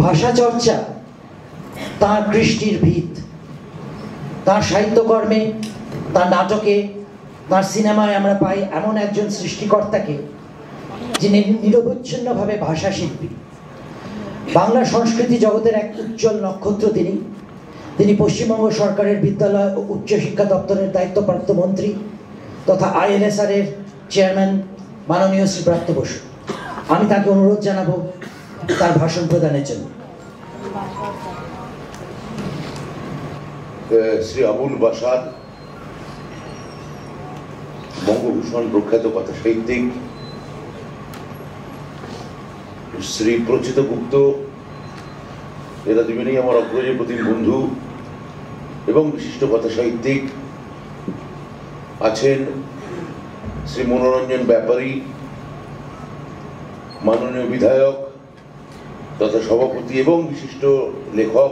ভাষা চর্চা তাঁর কৃষ্টির ভিত। তাঁর সাহিত্যকর্মে, তাঁর নাটকে, তাঁর সিনেমায় আমরা পাই এমন একজন সৃষ্টিকর্তাকে যিনি নিরবচ্ছিন্নভাবে ভাষা শিল্পী। বাংলা সংস্কৃতি জগতের এক উজ্জ্বল নক্ষত্র তিনি পশ্চিমবঙ্গ সরকারের বিদ্যালয় ও উচ্চশিক্ষা দপ্তরের দায়িত্বপ্রাপ্ত মন্ত্রী তথা ILSR এর চেয়ারম্যান মাননীয় শ্রী ব্রাত্য বসু। আমি তাকে অনুরোধ জানাবো তার ভাষণ প্রদানের জন্য। শ্রী আবুল বাশার, বঙ্গভূষণ প্রখ্যাত কথা সাহিত্যিক, শ্রী প্রচিত গুপ্ত, এরা দুজনেই আমার অগ্রজ প্রতিম বন্ধু এবং বিশিষ্ট কথা সাহিত্যিক। আছেন শ্রী মনোরঞ্জন ব্যাপারী, মাননীয় বিধায়ক তথা সভাপতি এবং বিশিষ্ট লেখক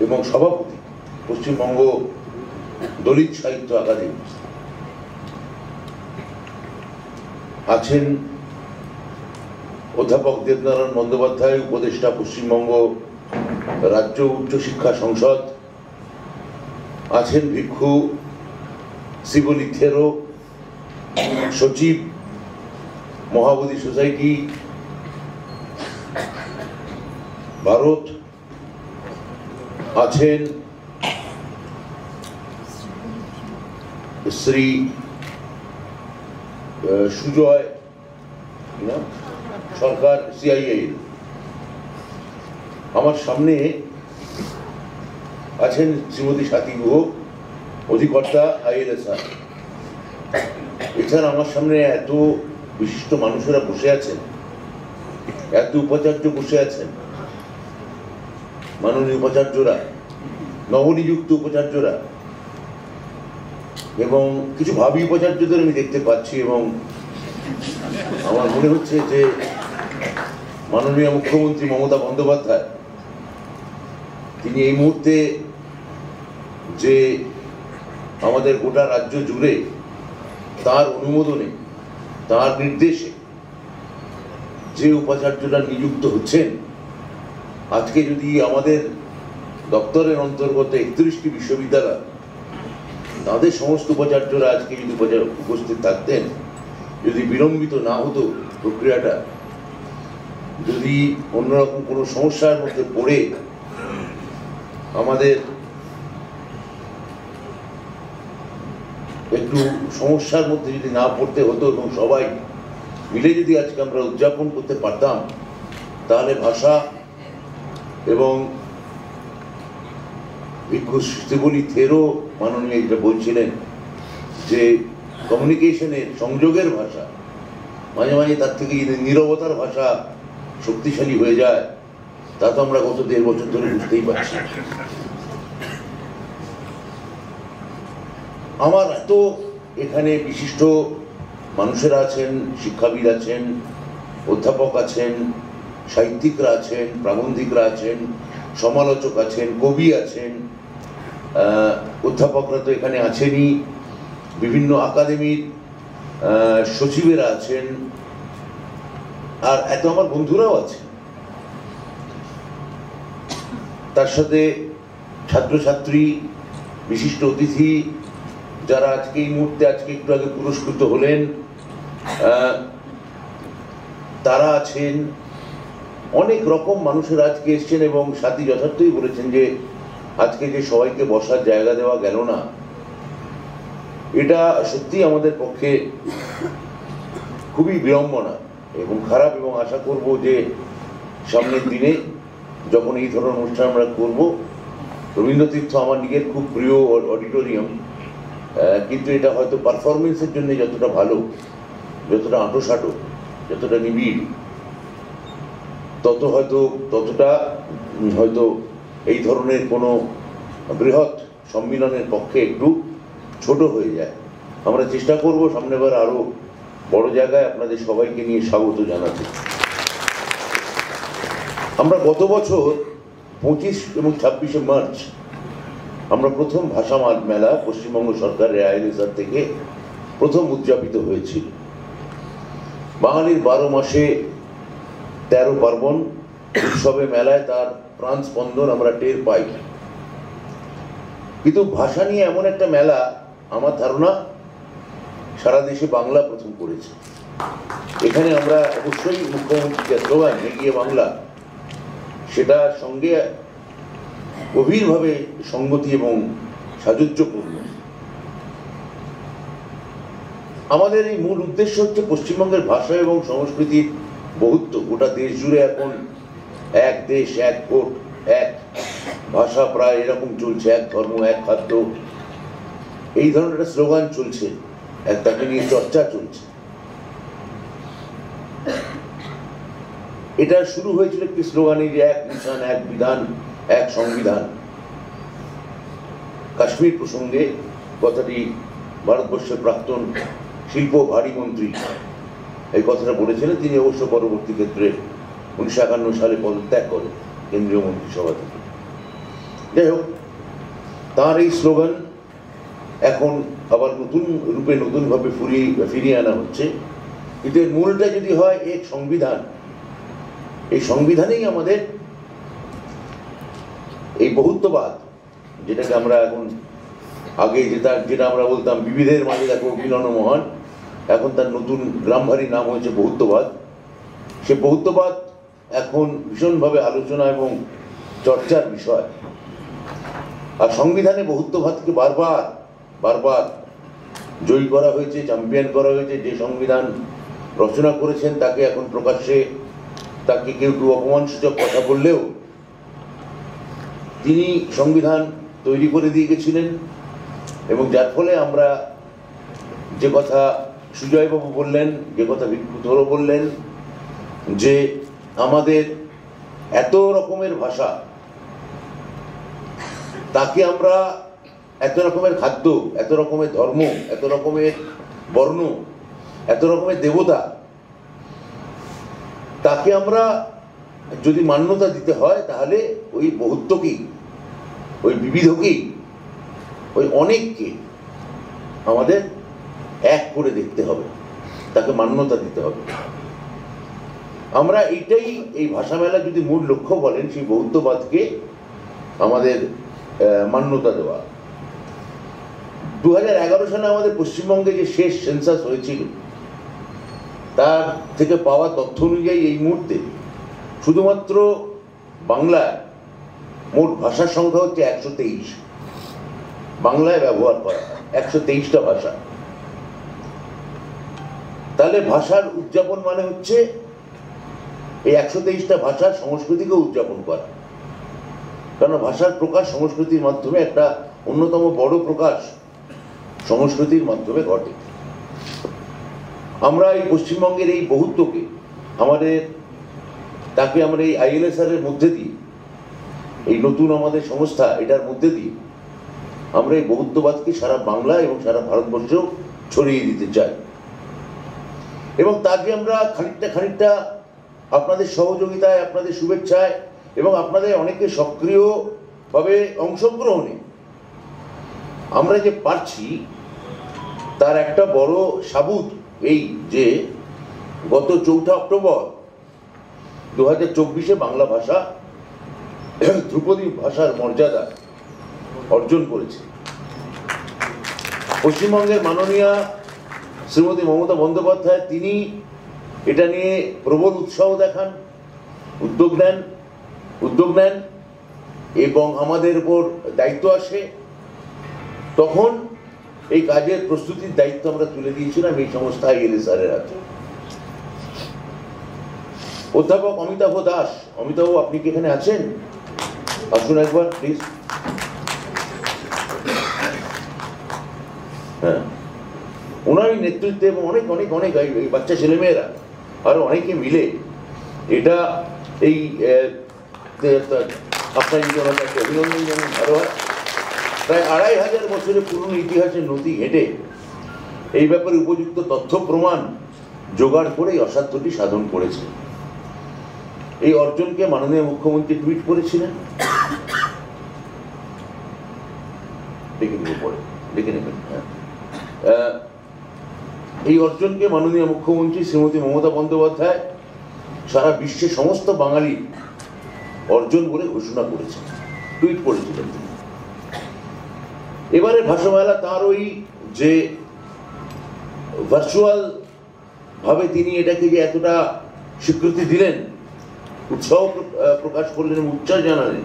এবং সভাপতি পশ্চিমবঙ্গ দলিত সাহিত্য একাডেমি। আছেন অধ্যাপক দেবনারায়ণ বন্দ্যোপাধ্যায়, উপদেষ্টা পশ্চিমবঙ্গ রাজ্য উচ্চশিক্ষা সংসদ। আছেন ভিক্ষু শিবলি থেরো, সচিব মহাবোধি সোসাইটি ভারত। আছেন শ্রী সুজয় সরকার, CII। আমার সামনে আছেন শ্রীমতী স্বাতী গুহ, অধিকর্তা ILSR। এছাড়া আমার সামনে এত বিশিষ্ট মানুষেরা বসে আছেন, এত উপাচার্য বসে আছেন, মাননীয় উপাচার্যরা, নবনিযুক্ত উপাচার্যরা এবং কিছু ভাবী উপাচার্যদের আমি দেখতে পাচ্ছি। এবং আমার মনে হচ্ছে যে মাননীয় মুখ্যমন্ত্রী মমতা বন্দ্যোপাধ্যায় তিনি এই মুহূর্তে যে আমাদের গোটা রাজ্য জুড়ে তার অনুমোদনে, তার নির্দেশে যে উপাচার্যরা নিযুক্ত হচ্ছেন, আজকে যদি আমাদের দপ্তরের অন্তর্গত 31টি বিশ্ববিদ্যালয়, তাদের সমস্ত উপাচার্যরা আজকে যদি উপস্থিত থাকতেন, যদি বিলম্বিত না হতো প্রক্রিয়াটা, যদি অন্যরকম কোনো সমস্যার মধ্যে পড়ে আমাদের একটু সমস্যার মধ্যে যদি না পড়তে হতো এবং সবাই মিলে যদি আজকে আমরা উদযাপন করতে পারতাম, তাহলে ভাষা এবং ভিক্ষু শিবলি থেরো মাননীয় এটা বলছিলেন যে কমিউনিকেশনের, সংযোগের ভাষা, মাঝে মাঝে তার থেকে যদি নীরবতার ভাষা শক্তিশালী হয়ে যায়, তা তো আমরা গত 1.5 বছর ধরে বুঝতেই পারছি। আমার এত এখানে বিশিষ্ট মানুষেরা আছেন, শিক্ষাবিদ আছেন, অধ্যাপক আছেন, সাহিত্যিকরা আছেন, প্রাবন্ধিকরা আছেন, সমালোচক আছেন, কবি আছেন, অধ্যাপকরা তো এখানে আছেনই, বিভিন্ন একাডেমির সচিবেরা আছেন, আর এত আমার বন্ধুরাও আছে। তার সাথে ছাত্রছাত্রী, বিশিষ্ট অতিথি যারা আজকে এই মুহূর্তে, আজকে একটু আগে পুরস্কৃত হলেন, তারা আছেন। অনেক রকম মানুষের আজকে এসছেন এবং সাথী যথার্থই বলেছেন যে আজকে যে সবাইকে বসার জায়গা দেওয়া গেল না, এটা সত্যি আমাদের পক্ষে খুবই বিড়ম্বনা এবং খারাপ। এবং আশা করব যে সামনের দিনে যখন এই ধরনের অনুষ্ঠান আমরা করব, রবীন্দ্রতীর্থ আমার নিজের খুব প্রিয় অডিটোরিয়াম, কিন্তু এটা হয়তো পারফরমেন্সের জন্য যতটা ভালো, যতটা আঁটোসাঁটো, যতটা নিবিড়, ততটা হয়তো এই ধরনের কোনো বৃহৎ সম্মিলনের পক্ষে একটু ছোট হয়ে যায়। আমরা চেষ্টা করব সামনেবার আরো বড় জায়গায় আপনাদের সবাইকে নিয়ে স্বাগত জানাতে। আমরা গত বছর 25 এবং 26শে মার্চ আমরা প্রথম ভাষা মেলা পশ্চিমবঙ্গ সরকারের ILSR থেকে প্রথম উদযাপিত হয়েছিল। বাঙালির 12 মাসে 13 পার্বণ উৎসবে মেলায় তার প্রাণ স্পন্দন আমরা টের পাই। কিন্তু ভাষা নিয়ে এমন একটা মেলা আমার ধারণা সারা দেশে বাংলা প্রথম করেছে। এখানে আমরা অবশ্যই মুখ্যমন্ত্রীর যে স্লোগান এগিয়ে বাংলা, সেটার সঙ্গে গভীরভাবে সঙ্গতি এবং সাযুজ্যপূর্ণ। আমাদের এই মূল উদ্দেশ্য হচ্ছে পশ্চিমবঙ্গের ভাষা এবং সংস্কৃতির বহুত্ব। গোটা দেশ জুড়ে এখন এক দেশ এক ভোট এক ভাষা, প্রায় এরকম চলছে, এক ধর্ম এক খাদ্য, এই ধরনের একটা স্লোগান চলছে, তাকে নিয়ে চর্চা চলছে। এটা শুরু হয়েছিল একটি স্লোগানে যে এক মিশন এক বিধান এক সংবিধান। কাশ্মীর প্রসঙ্গে কথাটি ভারতবর্ষের প্রাক্তন শিল্প ভারী মন্ত্রী এই কথাটা বলেছিলেন। তিনি অবশ্য পরবর্তী ক্ষেত্রে 1951 সালে পদত্যাগ করেন কেন্দ্রীয় মন্ত্রিসভা থেকে। যাই হোক, তাঁর এই স্লোগান এখন আবার নতুন রূপে নতুনভাবে ফিরিয়ে আনা হচ্ছে। কিন্তু এর মূলটা যদি হয় এক সংবিধান, এই সংবিধানেই আমাদের এই বহুত্ববাদ, যেটাকে আমরা এখন আগে যেটা আমরা বলতাম বিবিধের মাঝে দেখো মিলন মহান, এখন তার নতুন গ্রামভারী নাম হয়েছে বহুত্ববাদ। সে বহুত্ববাদ এখন ভীষণভাবে আলোচনা এবং চর্চার বিষয়। আর সংবিধানে বহুত্ববাদকে বারবার জয়ী করা হয়েছে, চ্যাম্পিয়ন করা হয়েছে। যে সংবিধান রচনা করেছেন তাকে এখন প্রকাশ্যে তাকে কেউ একটু অপমানসূচক কথা বললেও তিনি সংবিধান তৈরি করে দিয়ে গেছিলেন। এবং যার ফলে আমরা যে কথা সুজয়বাবু বললেন, যে কথা ভিক্ষুধরও বললেন, যে আমাদের এত রকমের ভাষা, তাকে আমরা এত রকমের খাদ্য, এত রকমের ধর্ম, এত রকমের বর্ণ, এত রকমের দেবতা, তাকে আমরা যদি মান্যতা দিতে হয় তাহলে ওই বহুত্বকেই, ওই বিবিধকেই, ওই অনেককে আমাদের এক করে দেখতে হবে, তাকে মান্যতা দিতে হবে। আমরা এইটাই, এই ভাষা মেলা যদি মূল লক্ষ্য বলেন, সেই বহুত্ববাদকে আমাদের মান্যতা দেওয়া। 2011 সালে আমাদের পশ্চিমবঙ্গে যে শেষ সেন্সাস হয়েছিল, তার থেকে পাওয়া তথ্য অনুযায়ী এই মুহূর্তে শুধুমাত্র বাংলায় মোট ভাষার সংখ্যা হচ্ছে 123। বাংলায় ব্যবহার করা 123টা ভাষা। তাহলে ভাষার উদযাপন মানে হচ্ছে এই 123টা ভাষার সংস্কৃতিকে উদযাপন করা। কারণ ভাষার প্রকাশ সংস্কৃতির মাধ্যমে, একটা অন্যতম বড় প্রকাশ সংস্কৃতির মাধ্যমে ঘটে। আমরা এই পশ্চিমবঙ্গের এই বহুত্বকে তাকে আমরা এই ILSR এর মধ্যে দিয়ে, এই নতুন আমাদের সংস্থা, এটার মধ্যে দিয়ে আমরা এই বহুত্ববাদকে সারা বাংলা এবং সারা ভারতবর্ষেও ছড়িয়ে দিতে চাই। এবং তাকে আমরা খানিকটা আপনাদের সহযোগিতায়, আপনাদের শুভেচ্ছায় এবং আপনাদের অনেকে সক্রিয়ভাবে অংশগ্রহণে আমরা যে পারছি, তার একটা বড় সাবুত এই যে গত 4 অক্টোবর 2024 বাংলা ভাষা ধ্রুপদী ভাষার মর্যাদা অর্জন করেছে। পশ্চিমবঙ্গের মাননীয়া শ্রীমতী মমতা বন্দ্যোপাধ্যায়, তিনি এটা নিয়ে প্রবল উৎসাহ দেখান, উদ্যোগ নেন এবং আমাদের উপর দায়িত্ব আসে। তখন এই কাজের প্রস্তুতির দায়িত্ব আমরা তুলে দিয়েছিলাম এই সংস্থা ILSR এর হাতে। অধ্যাপক অমিতাভ দাস, অমিতাভ আপনি কি এখানে আছেন? আসুন একবার প্লিজ। হ্যাঁ, ওনার নেতৃত্বে এবং অনেক অনেক অনেক এই বাচ্চা ছেলেমেয়েরা আরো অনেকে মিলে এটা এই আপনার একটা অভিনন্দন যেমন ভালো হয়। প্রায় 2500 বছরের পুরনো ইতিহাসের নথি ঘেঁটে এই ব্যাপারে উপযুক্ত তথ্য প্রমাণ জোগাড় করে এই অসাধ্যটি সাধন করেছে। এই অর্জনকে মাননীয় মুখ্যমন্ত্রী টুইট করেছিলেন, দেখে নেবেন। এই অর্জনকে মাননীয় মুখ্যমন্ত্রী শ্রীমতী মমতা বন্দ্যোপাধ্যায় সারা বিশ্বে সমস্ত বাঙালি অর্জন বলে ঘোষণা করেছেন, টুইট করেছিলেন তিনি। এবারে ভাষামেলা তার ওই যে ভার্চুয়াল ভাবে তিনি এটাকে যে এতটা স্বীকৃতি দিলেন, উৎসাহ প্রকাশ করলেন, উচ্ছ্বাস জানালেন,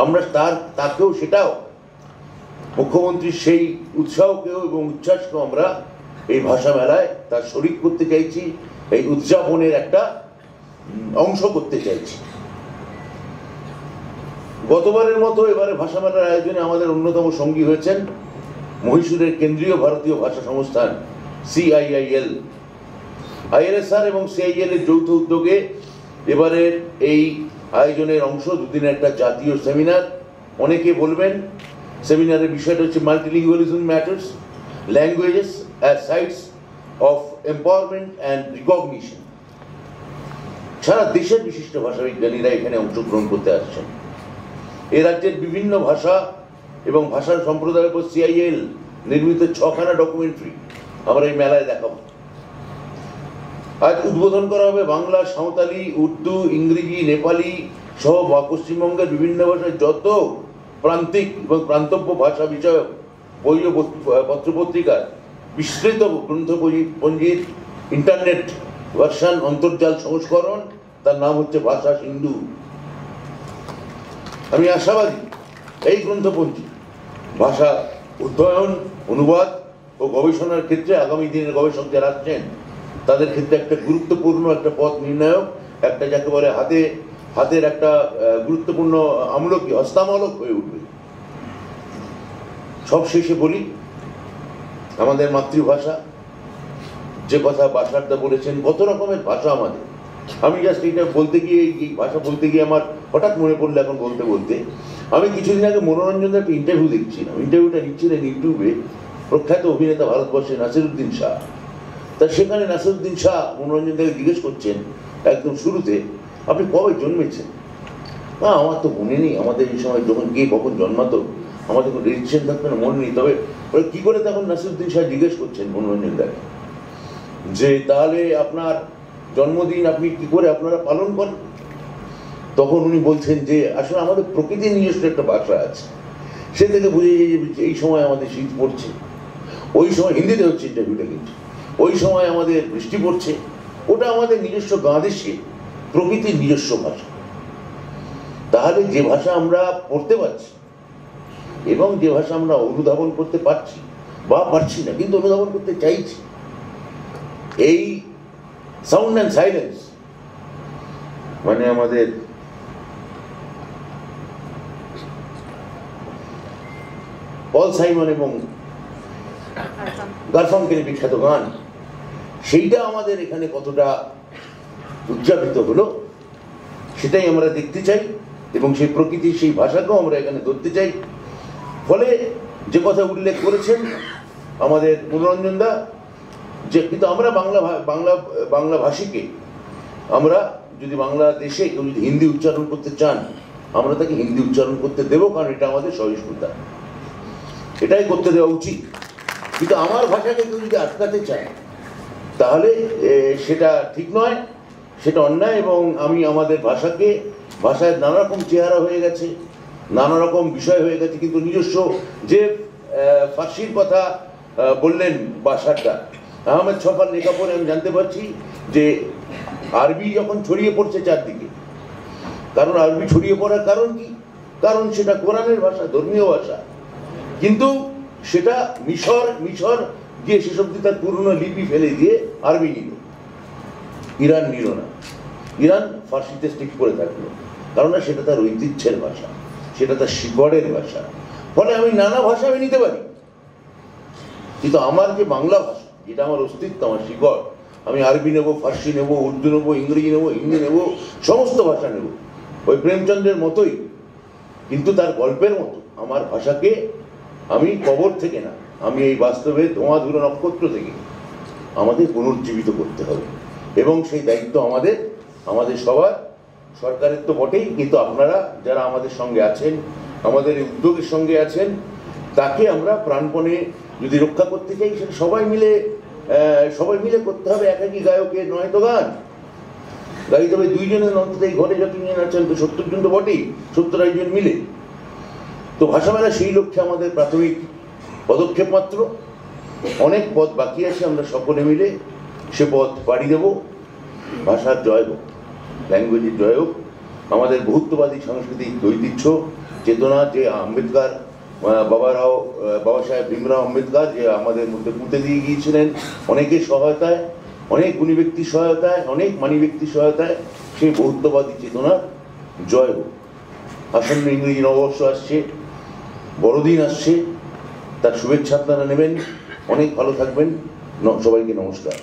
আমরা তাকেও সেটাও মুখ্যমন্ত্রীর সেই উৎসাহকেও এবং উচ্ছ্বাসকেও আমরা এই ভাষা মেলায় তার শরিক করতে চাইছি, এই উদযাপনের একটা অংশ করতে চাইছি। গতবারের মতো এবারে ভাষা মেলার আয়োজনে আমাদের অন্যতম সঙ্গী হয়েছেন মহীশূরের কেন্দ্রীয় ভারতীয় ভাষা সংস্থান CIIL, ILSR এবং CIIL এর যৌথ উদ্যোগে এবারের এই আয়োজনের অংশ দুদিনের একটা জাতীয় সেমিনার। অনেকে বলবেন সেমিনারের বিষয়টা হচ্ছে multilingualism matters, languages as sites of empowerment and recognition. সারা দেশের বিশিষ্ট ভাষাবিজ্ঞানীরা এখানে অংশগ্রহণ করতে আসছেন। এ রাজ্যের বিভিন্ন ভাষা এবং ভাষার সম্প্রদায়ের উপর CIIL নির্মিত 6খানা ডকুমেন্টারি আমরা এই মেলায় দেখাবো। আজ উদ্বোধন করা হবে বাংলা, সাঁওতালি, উর্দু, ইংরেজি, নেপালি সহ পশ্চিমবঙ্গের বিভিন্ন ভাষায় যত প্রান্তিক এবং প্রান্তব্য ভাষা বিষয়ক বই ও পত্রপত্রিকার বিস্তৃত গ্রন্থপঞ্জির ইন্টারনেট ভার্সন, অন্তর্জাল সংস্করণ, তার নাম হচ্ছে ভাষা সিন্ধু। আমি আশাবাদী এই গ্রন্থপঞ্জি ভাষা অধ্যয়ন, অনুবাদ ও গবেষণার ক্ষেত্রে আগামী দিনের গবেষক যারা আসছেন তাদের ক্ষেত্রে একটা গুরুত্বপূর্ণ একটা পথ নির্ণায়ক, একটা যাকে বলে হাতের একটা গুরুত্বপূর্ণ আমলকি, হস্তামলক হয়ে উঠবে। সব শেষে বলি, আমাদের মাতৃভাষা, যে কথা বাসারদা বলেছেন, কত রকমের ভাষা আমাদের। আমি জাস্ট এটা বলতে গিয়ে, এই ভাষা বলতে গিয়ে আমার হঠাৎ মনে পড়লো এখন বলতে বলতে, আমি কিছুদিন আগে মনোরঞ্জনের একটা ইন্টারভিউ দেখছিলাম। ইন্টারভিউটা নিচ্ছিলেন ইউটিউবে প্রখ্যাত অভিনেতা ভারতবর্ষের নাসিরুদ্দিন শাহ। তা সেখানে নাসিরুদ্দিন শাহ মনোরঞ্জন থেকে জিজ্ঞেস করছেন একদম শুরুতে, আপনি কবে জন্মেছেন? না, আমার তো মনে নেই, আমাদের এই সময় যখন কে কখন জন্মাতো আমাদের কোনো রেজিস্ট্রেশন থাকতো না, মনে নেই। তবে কি করে তখন নাসিরুদ্দিন শাহ জিজ্ঞেস করছেন মনোরঞ্জন দাকে যে তাহলে আপনার জন্মদিন আপনি কি করে আপনারা পালন করেন? তখন উনি বলছেন যে আসলে আমাদের প্রকৃতির নিজস্ব একটা ভাষা আছে, সে থেকে বুঝে যে এই সময় আমাদের শীত পড়ছে, ওই সময় হিন্দিতে হচ্ছে ইন্টারভিউটা, কিন্তু ওই সময় আমাদের বৃষ্টি পড়ছে, ওটা আমাদের নিজস্ব গাঁদেশে প্রকৃতির নিজস্ব ভাষা। তাহলে যে ভাষা আমরা পড়তে পারছি এবং যে ভাষা আমরা অনুধাবন করতে পারছি বা পারছি না কিন্তু অনুধাবন করতে চাইছি, এই সাউন্ড অ্যান্ড সাইলেন্স মানে আমাদের পল সাইমন এবং গারফাঙ্কেল বিখ্যাত গান, সেইটা আমাদের এখানে কতটা উদযাপিত হলো সেটাই আমরা দেখতে চাই এবং সেই প্রকৃতির সেই ভাষাকেও আমরা এখানে ধরতে চাই। ফলে যে কথা উল্লেখ করেছেন আমাদের মনোরঞ্জন দা, যে কিন্তু আমরা বাংলা ভাষীকে আমরা যদি বাংলাদেশে কেউ যদি হিন্দি উচ্চারণ করতে চান আমরা তাকে হিন্দি উচ্চারণ করতে দেবো, কারণ এটা আমাদের সহিষ্ণুতা, এটাই করতে দেওয়া উচিত। কিন্তু আমার ভাষাকে কেউ যদি আটকাতে চায় তাহলে সেটা ঠিক নয়, সেটা অন্যায়। এবং আমি আমাদের ভাষায় নানা রকম চেহারা হয়ে গেছে, নানা রকম বিষয় হয়ে গেছে, কিন্তু নিজস্ব যে ফার্সির কথা বললেন বাসারটা, আহমেদ ছফার লেখা পড়ে আমি জানতে পারছি যে আরবি যখন ছড়িয়ে পড়ছে চারদিকে, কারণ আরবি ছড়িয়ে পড়ার কারণ কি? কারণ সেটা কোরআনের ভাষা, ধর্মীয় ভাষা, কিন্তু সেটা মিশর গিয়ে শেষ অব্দি তার পুরনো লিপি ফেলে দিয়ে আরবি নিল, ইরান নিল না, ইরান ফার্সিতে স্টিক করে থাকলো, কারণ সেটা তার ঐতিহ্যের ভাষা, সেটা তার শিকড়ের ভাষা। ফলে আমি নানা ভাষা আমি নিতে পারি, কিন্তু আমার যে বাংলা ভাষা, যেটা আমার অস্তিত্ব, আমার শিকড়, আমি আরবি নেবো, ফার্সি নেবো, উর্দু নেবো, ইংরেজি নেবো, হিন্দি নেবো, সমস্ত ভাষা নেব, ওই প্রেমচন্দ্রের মতোই, কিন্তু তার গল্পের মতো আমার ভাষাকে আমি কবর থেকে না, আমি এই বাস্তবে ধোঁয়া ধুলো নক্ষত্র থেকে আমাদের পুনর্জীবিত করতে হবে। এবং সেই দায়িত্ব আমাদের সবার, সরকারের তো বটেই, কিন্তু আপনারা যারা আমাদের সঙ্গে আছেন, আমাদের এই উদ্যোগের সঙ্গে আছেন, তাকে আমরা প্রাণপণে যদি রক্ষা করতে চাই সেটা সবাই মিলে করতে হবে। একাকী গায়কের নয় তো গান, গাইতে হবে 2 জনের, অন্তত এই ঘরে যতজন আছেন তো 70 জন তো বটেই, 70 জন মিলে। তো ভাষা মেলা সেই লক্ষ্যে আমাদের প্রাথমিক পদক্ষেপ মাত্র। অনেক পথ বাকি আছে, আমরা সকলে মিলে সে পথ পাড়ি দেব। ভাষার জয় হোক, ল্যাঙ্গুয়েজের জয় হোক, আমাদের বহুত্ববাদী সাংস্কৃতিক ঐতিহ্য চেতনা যে আম্বেদকর বাবা সাহেব ভীমরাও আম্বেদকর যে আমাদের মধ্যে পুঁতে দিয়ে গিয়েছিলেন অনেকের সহায়তায়, অনেক গুণী ব্যক্তির সহায়তায়, অনেক মানী ব্যক্তির সহায়তায়, সেই বহুত্ববাদী চেতনার জয় হোক। আসন্ন ইংরেজি নববর্ষ আসছে, বড়দিন আসছে, তার শুভেচ্ছা আপনারা নেবেন। অনেক ভালো থাকবেন। সবাইকে নমস্কার।